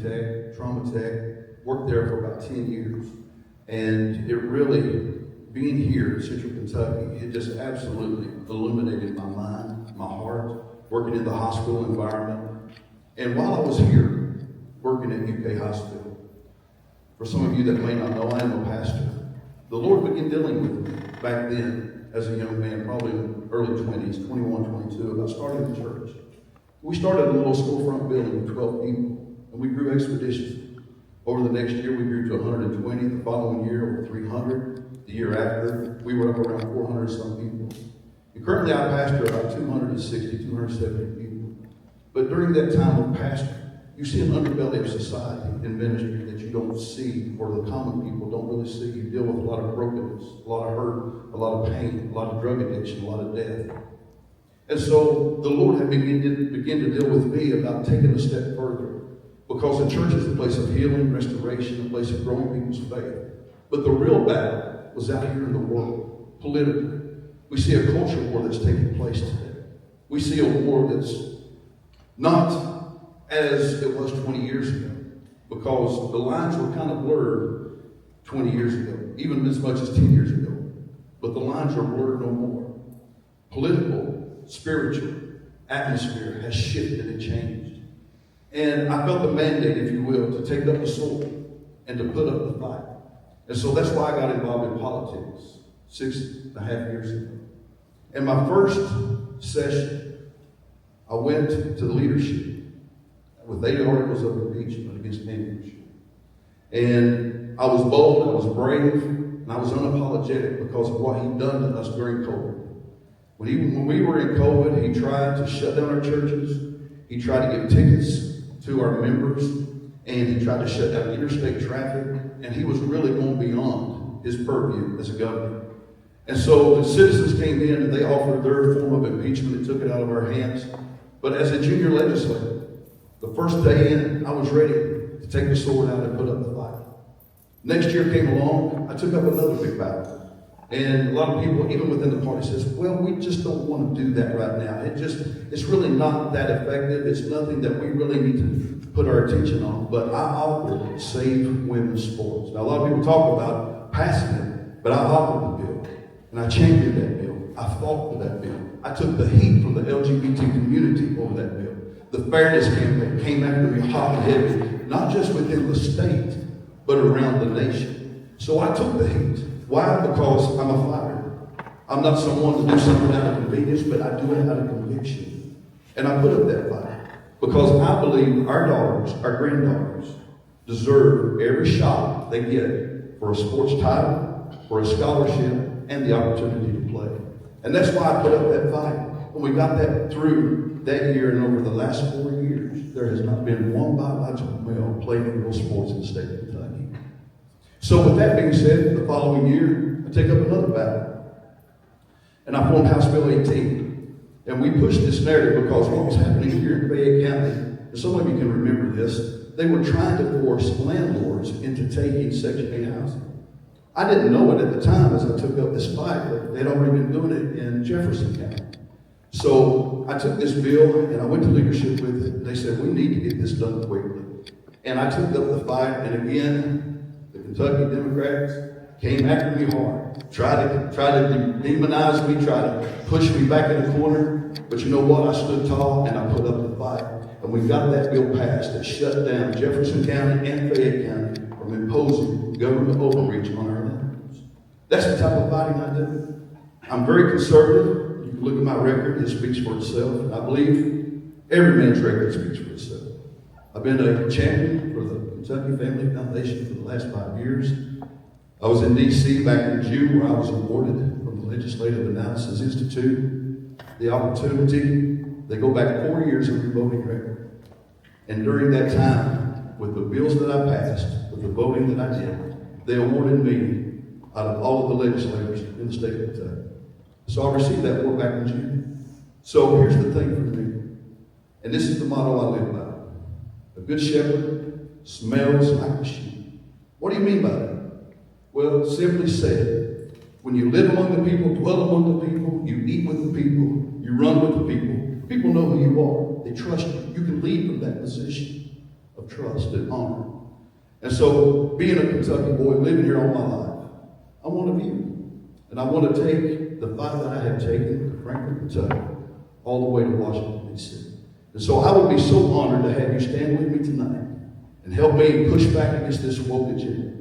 tech, trauma tech, worked there for about 10 years. And it really, being here in Central Kentucky, it just absolutely illuminated my mind, my heart, working in the hospital environment. And while I was here, working at UK Hospital, for some of you that may not know, I am a pastor. The Lord began dealing with me back then as a young man, probably in the early 20s, 21, 22, about starting the church. We started a little storefront building with 12 people, and we grew expeditiously. Over the next year, we grew to 120. The following year, over 300. The year after, we were up around 400 some people. And currently, I pastor about 260, 270 people. But during that time of pastoring, you see an underbelly of society in ministry that you don't see, or the common people don't really see. You deal with a lot of brokenness, a lot of hurt, a lot of pain, a lot of drug addiction, a lot of death. And so the Lord had begun to deal with me about taking a step further, because the church is a place of healing, restoration, a place of growing people's faith. But the real battle was out here in the world, politically. We see a culture war that's taking place today. We see a war that's not as it was 20 years ago, because the lines were kind of blurred 20 years ago, even as much as 10 years ago. But the lines are blurred no more. Political, spiritual atmosphere has shifted and changed. And I felt the mandate, if you will, to take up the sword and to put up the fight. And so that's why I got involved in politics 6.5 years ago. In my first session, I went to the leadership with 8 articles of impeachment against Cambridge. And I was bold, I was brave, and I was unapologetic because of what he'd done to us during COVID. When we were in COVID, he tried to shut down our churches. He tried to give tickets to our members, and he tried to shut down interstate traffic, and he was really going beyond his purview as a governor. And so the citizens came in and they offered their form of impeachment and took it out of our hands. But as a junior legislator, the first day in, I was ready to take the sword out and put up the fight. Next year came along, I took up another big battle. And a lot of people, even within the party, says, well, we just don't want to do that right now. It's really not that effective. It's nothing that we really need to put our attention on. But I offered Save Women's Sports. Now, a lot of people talk about passing it, but I offered the bill. And I championed that bill. I fought for that bill. I took the heat from the LGBT community over that bill. The fairness campaign came after me hot and heavy, not just within the state, but around the nation. So I took the heat. Why? Because I'm a fighter. I'm not someone to do something out of convenience, but I do it out of conviction. And I put up that fight because I believe our daughters, our granddaughters, deserve every shot they get for a sports title, for a scholarship, and the opportunity to play. And that's why I put up that fight. When we got that through that year and over the last 4 years, there has not been one biological male playing in real sports in the state of Kentucky. So with that being said, the following year, I take up another battle. And I formed House Bill 18. And we pushed this narrative because what was happening here in Fayette County, and some of you can remember this, they were trying to force landlords into taking Section 8 housing. I didn't know it at the time as I took up this fight, but they'd already been doing it in Jefferson County. So I took this bill and I went to leadership with it. They said, we need to get this done quickly. And I took up the fight, and again, the Kentucky Democrats came after me hard, tried to demonize me, tried to push me back in the corner. But you know what? I stood tall and I put up the fight. And we got that bill passed that shut down Jefferson County and Fayette County from imposing government overreach on our landlords. That's the type of fighting I do. I'm very conservative. You can look at my record, it speaks for itself. And I believe every man's record speaks for itself. I've been a champion for the Kentucky Family Foundation for the last 5 years. I was in D.C. back in June, where I was awarded from the Legislative Analysis Institute the opportunity. They go back 4 years of your voting record. And during that time, with the bills that I passed, with the voting that I did, they awarded me out of all of the legislators in the state of Kentucky. So I received that award back in June. So here's the thing for me, and this is the motto I live by. A good shepherd smells like a sheep. What do you mean by that? Well, simply said, when you live among the people, dwell among the people, you eat with the people, you run with the people, people know who you are. They trust you. You can lead from that position. of trust and honor. And so, being a Kentucky boy, living here all my life, I'm one of you. And I want to take the fight that I have taken to Franklin, Kentucky, all the way to Washington, D.C. And so I would be so honored to have you stand with me tonight and help me push back against this woke agenda,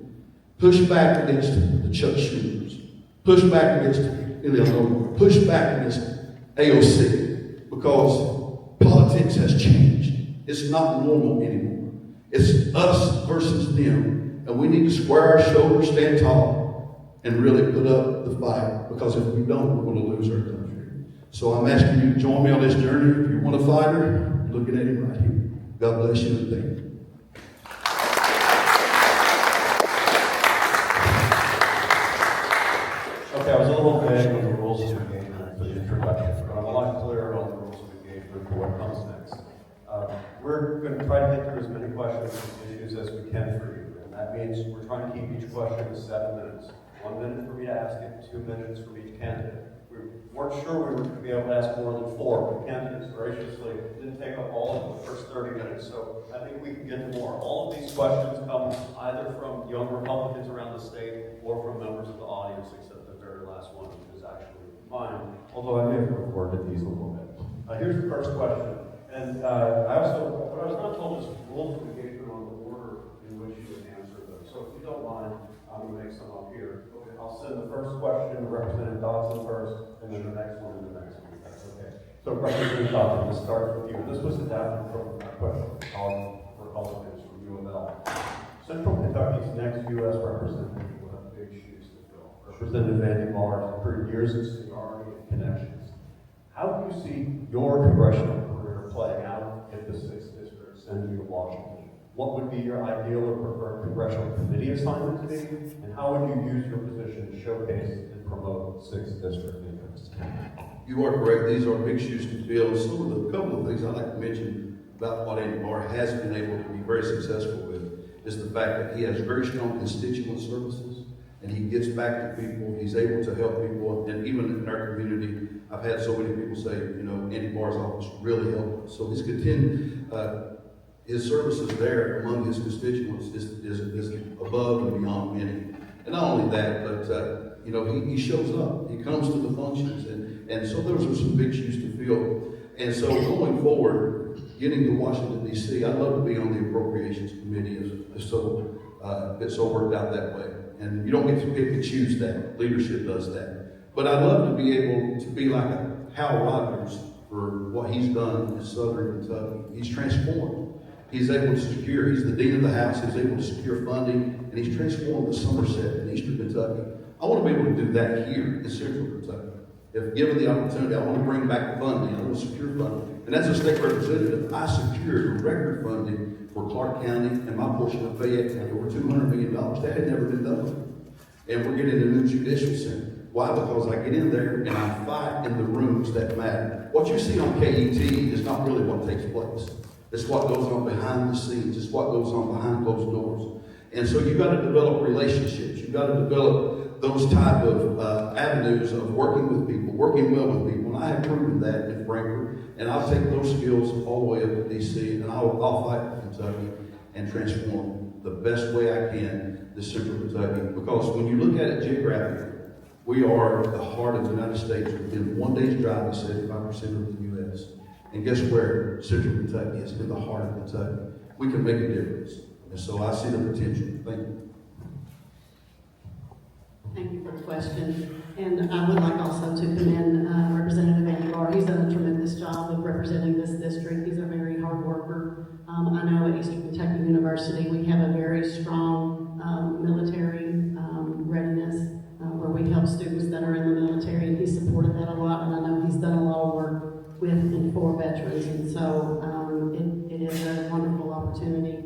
push back against the Chuck Schumers, push back against Illinois, push back against AOC, because politics has changed. It's not normal anymore. It's us versus them, and we need to square our shoulders, stand tall, and really put up the fight, because if we don't, we're going to lose our country. So I'm asking you to join me on this journey. If you want a fighter, you're looking at him right here. God bless you and thank you. Okay, I was a little vague on the rules of engagement for the introduction, but I'm a lot clearer on the rules of engagement for what comes next. We're going to try to get through as many questions and issues as we can for you, and that means we're trying to keep each question to 7 minutes. 1 minute for me to ask it, 2 minutes for each candidate. We weren't sure we were going to be able to ask more than 4, but candidates graciously didn't take up all of the first 30 minutes, so I think we can get to more. All of these questions come either from young Republicans around the state or from members of the audience, except the very last one, which is actually mine, although I may have recorded these a little bit. Here's the first question, and what I was not told is rules of engagement on the order in which you would answer them. So if you don't mind, I'm going to make some up here. Okay, I'll send the first question to Representative Dotson first, and then the next one and the next one. That's okay. So Representative Dotson, this starts with you. This was adapted from a question from Republicans from U of L. Central Kentucky's next U.S. representative will have big shoes to fill. Representative Andy Mars, for years of seniority and connections. How do you see your congressional career playing out if the 6th District sends you to Washington? What would be your ideal or preferred congressional committee assignment to be? And how would you use your position to showcase and promote 6th District interests? You are correct. These are big shoes to fill. Some of the couple of things I'd like to mention about what Andy Barr has been able to be very successful with is the fact that he has very strong constituent services, and he gets back to people. He's able to help people, and even in our community, I've had so many people say, Andy Barr's office really helped. So his services there among his constituents is above and beyond many. And not only that, but he shows up. He comes to the functions, and so those are some big shoes to fill. And so going forward, getting to Washington D.C., I'd love to be on the Appropriations Committee. It's so worked out that way. And you don't get to pick and choose that. Leadership does that. But I'd love to be able to be like a Hal Rogers for what he's done in Southern Kentucky. He's transformed. He's able to secure, he's the Dean of the House, he's able to secure funding, and he's transformed the Somerset in Eastern Kentucky. I want to be able to do that here in Central Kentucky. If given the opportunity, I want to bring back the funding, I want to secure funding. And as a state representative, I secured record funding for Clark County and my portion of Fayette County, over $200 million. That had never been done. And we're getting a new judicial center. Why? Because I get in there and I fight in the rooms that matter. What you see on KET is not really what takes place. It's what goes on behind the scenes. It's what goes on behind closed doors. And so you've got to develop relationships. You've got to develop those type of avenues of working with people, working well with people. And I have proven that in Frankfurt. And I'll take those skills all the way up to D.C. and I'll fight for Kentucky and transform the best way I can this Central Kentucky. Because when you look at it geographically, we are the heart of the United States within 1 day's drive of 75% of the U.S. And guess where Central Kentucky is? In the heart of Kentucky. We can make a difference. And so I see the potential. Thank you. Thank you for the question. And I would like also to commend Representative Andy Barr. He's done a tremendous job of representing this district. He's a very hard worker. I know at Eastern Kentucky University we have a very strong military readiness where we help students that are in the military, and he's supported that a lot. And I know he's done a lot of work with and for veterans, and so it is a wonderful opportunity.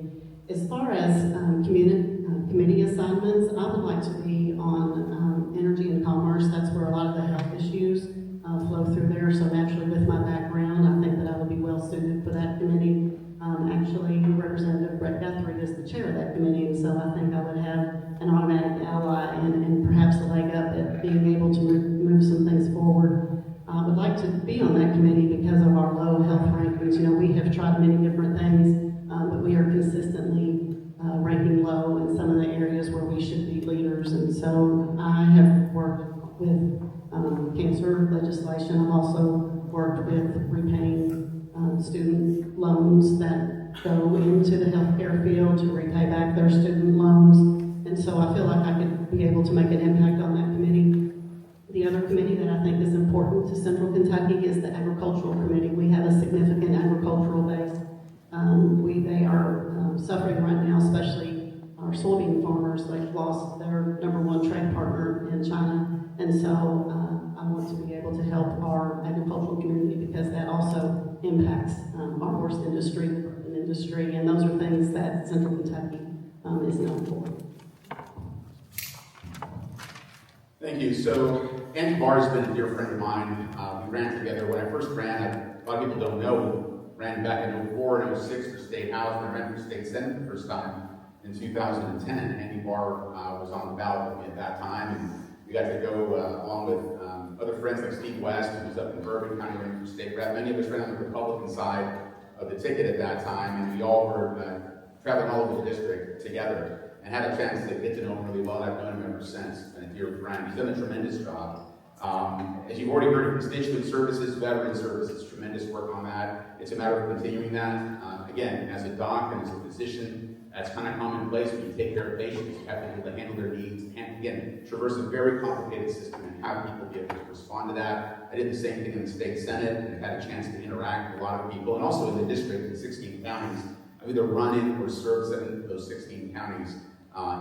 As far as committee assignments, I would like to be on energy and commerce. That's where a lot of the health issues flow through there. So naturally, with my background, I think that I would be well suited for that committee. Actually, Representative Brett Guthrie is the chair of that committee, and so I think I would have an automatic ally and perhaps a leg up at being able to move some things forward. I would like to be on that committee because of our low health rankings. We have tried many different things, but we are consistent agricultural committee. We have a significant agricultural base. They are suffering right now, especially our soybean farmers. They've lost their #1 trade partner in China. And so I want to be able to help our agricultural community because that also impacts our horse industry, the bourbon industry, and those are things that Central Kentucky is known for. Thank you. So, Andy Barr has been a dear friend of mine. We ran together. When I first ran, a lot of people don't know, ran back in 04 and 06 for State House, and I ran for State Senate the first time in 2010. Andy Barr was on the ballot with me at that time, and we got to go along with other friends like Steve West, who was up in Bourbon County running for state rep. Many of us ran on the Republican side of the ticket at that time, and we all were traveling all over the district together and had a chance to get to know him really well. I've known him ever since, been a dear friend. He's done a tremendous job. As you've already heard, constituent services, veteran services, tremendous work on that. It's a matter of continuing that. Again, as a doc and as a physician, that's kind of commonplace when you take care of patients. You have to be able to handle their needs and, again, traverse a very complicated system and have people be able to respond to that. I did the same thing in the state senate and had a chance to interact with a lot of people, and also in the district in 16 counties. I've either run in or served 7 of those 16 counties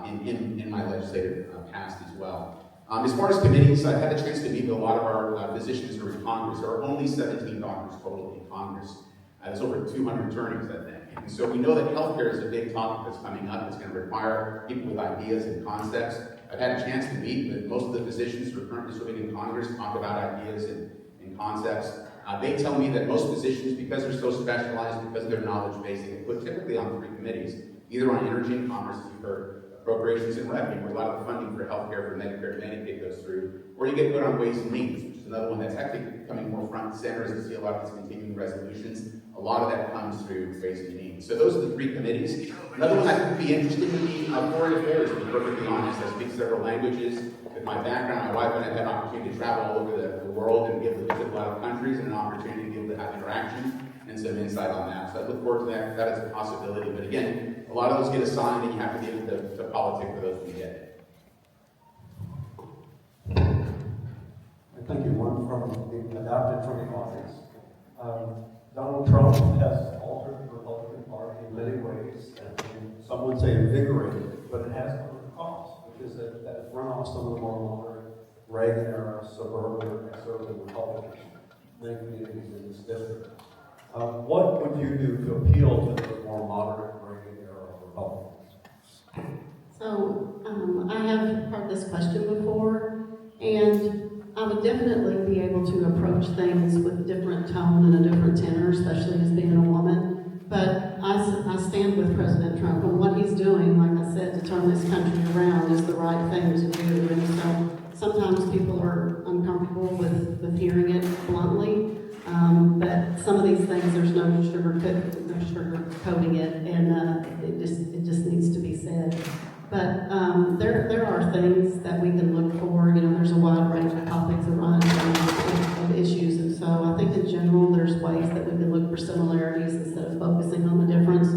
in my legislative past as well. As far as committees, I've had a chance to meet with a lot of our physicians who are in Congress. There are only 17 doctors total in Congress. There's over 200 attorneys, I think. And so we know that healthcare is a big topic that's coming up. It's going to require people with ideas and concepts. I've had a chance to meet with most of the physicians who are currently serving in Congress, talk about ideas and concepts. They tell me that most physicians, because they're so specialized, because of their knowledge base, they get put typically on 3 committees, either on energy and commerce, as you've heard, appropriations and revenue, where a lot of the funding for healthcare, for Medicare and Medicaid goes through, or you get put on ways and means, which is another one that's actually becoming more front and center as we see a lot of these continuing resolutions. A lot of that comes through ways and means. So those are the 3 committees. Another one I think would be interesting would be foreign affairs, to be perfectly honest. I speak several languages. With my background, my wife and I have had an opportunity to travel all over the world and be able to visit a lot of countries and an opportunity to be able to have interaction and some insight on that. So I look forward to that. That is a possibility. But again, a lot of those get assigned and you have to be able to politic for those when you get it. Thank you. One from the adopted from the audience. Donald Trump has altered the Republican Party in many ways, and some would say invigorated it, but it has come at a cost, which is that it's run off some of the more moderate Reagan-era suburban conservative Republicans, many communities in this district. What would you do to appeal to the more moderate Reagan-era Republicans? So I have heard this question before, and I would definitely be able to approach things with a different tone and a different tenor, especially as being a woman. But I stand with President Trump, and what he's doing, like I said, to turn this country around is the right thing to do. And so sometimes people are uncomfortable with hearing it bluntly. But some of these things, there's no sugarcoating it, and it just needs to be said. But there are things that we can look for. You know, there's a wide range of topics around of issues, and so I think in general there's ways that we can look for similarities instead of focusing on the difference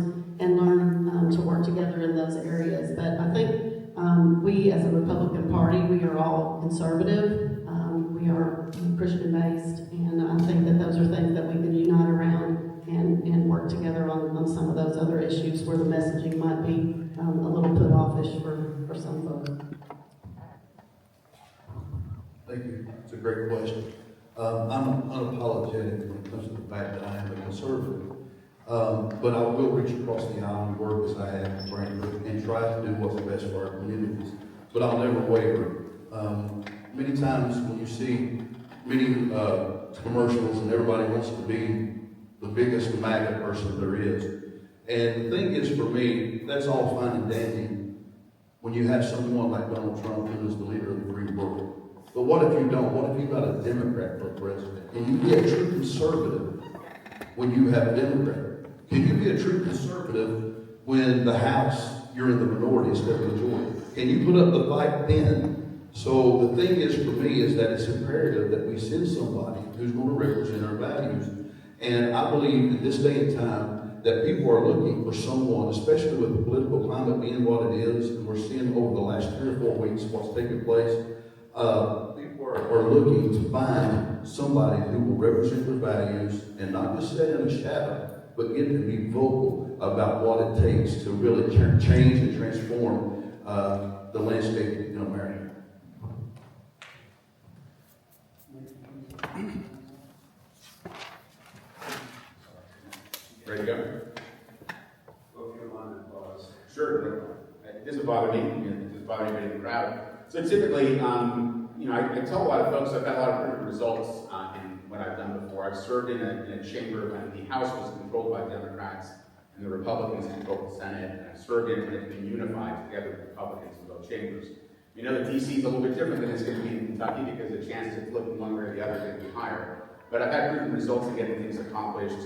and learn to work together in those areas. But I think we, as a Republican Party, we are all conservative. We are Christian-based, and I think that those are things that we can unite around and work together on some of those other issues where the messaging might be a little put offish for some folks. Thank you. It's a great question. I'm unapologetic when it comes to the fact that I am a conservative. But I will reach across the aisle and work as I have in Frankfurt and try to do what's best for our communities. But I'll never waver. Many times when you see many commercials and everybody wants to be the biggest MAGA person there is. And the thing is, for me, that's all fine and dandy when you have someone like Donald Trump who is the leader of the free world. But what if you don't? What if you've got a Democrat for president? Can you be a true conservative when you have a Democrat? Can you be a true conservative when the House, you're in the minority instead of the majority? Can you put up the fight then? So the thing is, for me, is that it's imperative that we send somebody who's going to represent our values. And I believe in this day and time that people are looking for someone, especially with the political climate being what it is, and we're seeing over the last 3 or 4 weeks what's taking place. People are looking to find somebody who will represent their values and not just stay in the shadow, but get to be vocal about what it takes to really change and transform the landscape in America. Ready to go? Well, if you don't mind, applause. Sure. It doesn't bother me. It doesn't bother anybody in the crowd. So typically, I tell a lot of folks I've got a lot of proven results in what I've done before. I've served in a chamber when the House was controlled by Democrats and the Republicans controlled the Senate. And I've served in when it's been unified together with Republicans in both chambers. You know that DC is a little bit different than it's going to be in Kentucky because the chances of flipping one way or the other are going to be higher. But I've had proven results in getting things accomplished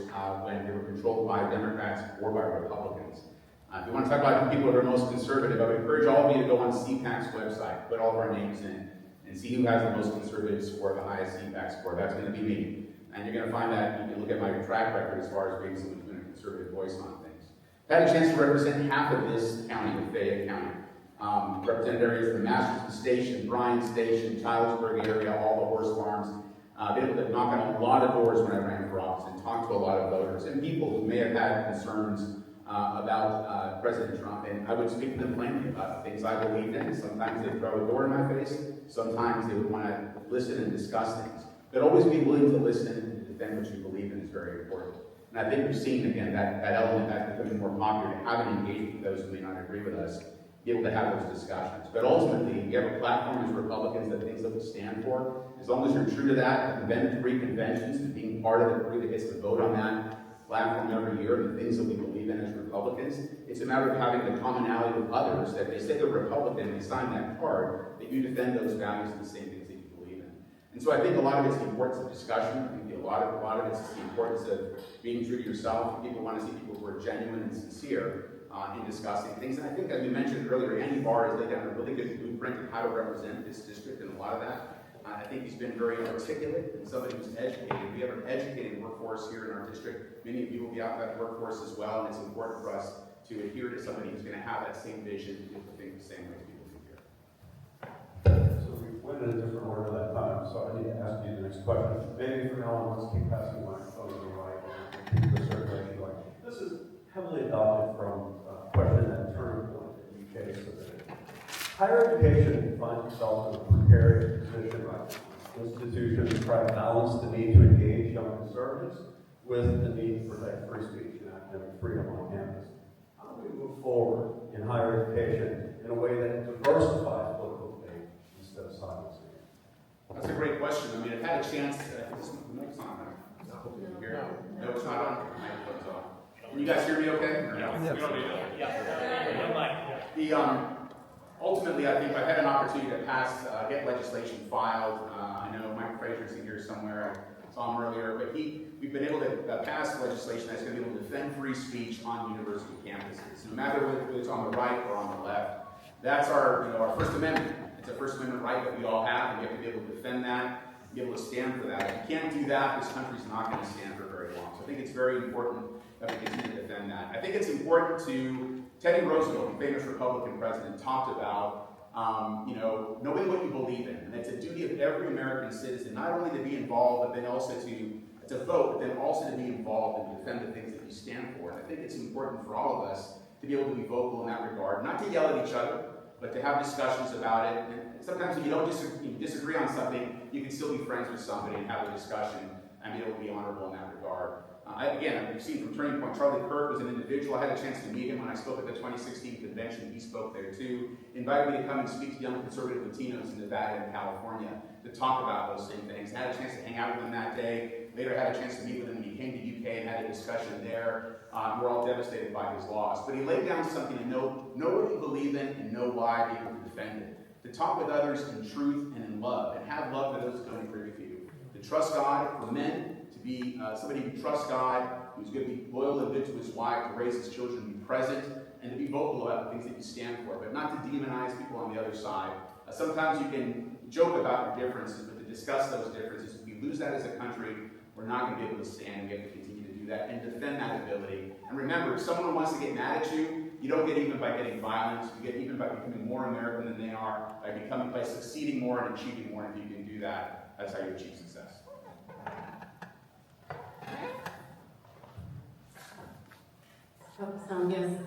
when they were controlled by Democrats or by Republicans. If you want to talk about the people who are most conservative, I would encourage all of you to go on CPAC's website, put all of our names in, and see who has the most conservative score, the highest CPAC score. That's going to be me. And you're going to find that you can look at my track record as far as being someone who's been a conservative voice on things. I've had a chance to represent half of this county, of Fayette County. Represented areas from Masterton Station, Bryan Station, Childsburg area, all the horse farms. Been able to knock on a lot of doors when I ran for office and talk to a lot of voters and people who may have had concerns about President Trump. And I would speak to them plainly about things I believed in. Sometimes they'd throw a door in my face. Sometimes they would want to listen and discuss things. But always be willing to listen and defend what you believe in is very important. And I think we've seen, again, that element that's becoming more popular, to have an engagement with those who may not agree with us, be able to have those discussions. But ultimately, we have a platform as Republicans that things that we stand for. As long as you're true to that, the amendment-free conventions, and being part of the group that gets to vote on that platform every year, the things that we believe in as Republicans, it's a matter of having the commonality with others, that they say they're Republican, they sign that card, that you defend those values and the same things that you believe in. And so I think a lot of it's the importance of discussion. I think a lot of it's the importance of being true to yourself. People want to see people who are genuine and sincere in discussing things. And I think, as we mentioned earlier, Andy Barr has laid down a really good blueprint of how to represent this district and a lot of that. I think he's been very articulate and somebody who's educated. We have an educated workforce here in our district. Many of you will be out in that workforce as well, and it's important for us to adhere to somebody who's going to have that same vision and to think the same way as people do here. So we went in a different order that time, so I need to ask you the next question. Maybe from now on, let's keep passing my phone to the right and keep the circulation going. This is heavily adopted from a question that Turning Point in the UK submitted. Higher education finds itself in a precarious position. Institutions try to balance the need to engage young conservatives with the need to protect free speech and academic freedom on campus. How do we move forward in higher education in a way that diversifies political debate instead of silencing it? That's a great question. I mean, I've had a chance. This mic's on. No, it's not on. The microphone's on. Can you guys hear me okay? Ultimately, I think I've had an opportunity to get legislation filed. I know Mike Frazier's in here somewhere. I saw him earlier, but we've been able to pass legislation that's going to be able to defend free speech on university campuses, no matter whether it's on the right or on the left. That's our First Amendment. It's a First Amendment right that we all have, and we have to be able to defend that, be able to stand for that. If you can't do that, this country's not going to stand for very long. So I think it's very important that we continue to defend that. I think it's important to, Teddy Roosevelt, the famous Republican president, talked about knowing what you believe in. And it's a duty of every American citizen, not only to be involved, but then also to vote, but then also to be involved and defend the things that you stand for. And I think it's important for all of us to be able to be vocal in that regard, not to yell at each other, but to have discussions about it. And sometimes if you disagree on something, you can still be friends with somebody and have a discussion and be able to be honorable in that regard. We've seen from Turning Point, Charlie Kirk was an individual. I had a chance to meet him when I spoke at the 2016 convention. He spoke there too. Invited me to come and speak to young conservative Latinos in Nevada and California to talk about those same things. I had a chance to hang out with him that day. Later, I had a chance to meet with him when he came to UK and had a discussion there. We're all devastated by his loss. But he laid down something to know what you believe in and know why, be able to defend it. To talk with others in truth and in love, and have love for those who don't agree with you. To trust God for men, to be somebody who trusts God, who's going to be loyal and good to his wife, to raise his children, be present, and to be vocal about the things that you stand for, but not to demonize people on the other side. Sometimes you can joke about your differences, but to discuss those differences, if we lose that as a country, we're not going to be able to stand. We have to continue to do that and defend that ability. And remember, if someone wants to get mad at you, you don't get even by getting violence. You get even by becoming more American than they are, by succeeding more and achieving more. And if you can do that, that's how you achieve success. So, yes,